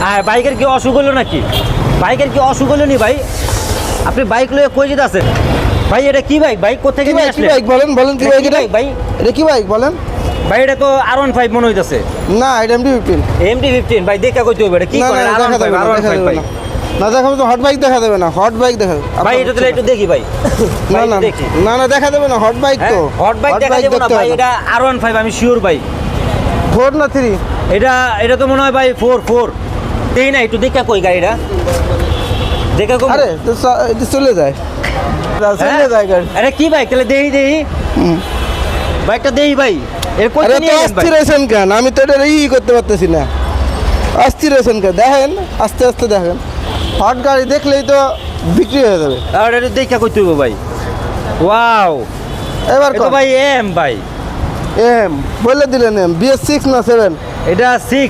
হ্যাঁ, বাইকের কি অসুখ হলো নাকি? বাইকের কি অসুখ হলো নি ভাই? আপনি বাইক লয়ে কই যেতে আছেন ভাই? এটা কি বাইক ভাই? কোথেকে নিয়ে আসলেন? বাইক বলেন বলেন কি বাইক এটা? ভাই এটা কি বাইক বলেন? ভাই এটা তো R15 মনে হইতাছে। না এটা MT-15। MT-15 ভাই দেখা কইতে হবে এটা কি করে? R15 ভাই। না দেখাবো তো হট বাইক দেখা দেবে না, হট বাইক দেখাবে ভাই এটা তো একটু দেখি ভাই। না না দেখি। না দেখা দেবে না, হট বাইক তো। হট বাইক দেখা দেব না ভাই, এটা R15 আমি শিওর ভাই। 4 না 3? এটা তো মনে হয় ভাই 4 দেই না, একটু দেখা কই গাড়িটা দেখা কই। আরে তো চলে যায়, চলে যায় গাড়ি। আরে কি বাইক তাহলে দেই বাইকটা দেই ভাই। এর কই আরে নিয়ে তো গেলেন ভাই? অস্থির আছেন কেন? আমি তো এটা করতে পারতেছি না। অস্থির আছেন কেন? দেখেন আস্তে আস্তে দেখেন, হট গাড়ি দেখলেই তো বিক্রি হয়ে যাবে। আর এটা দেখা কইতে হবে ভাই। ওয়াও, এবার এটা ভাই এম ভাই। বলে দিলেন BS6 না 7? এটা 6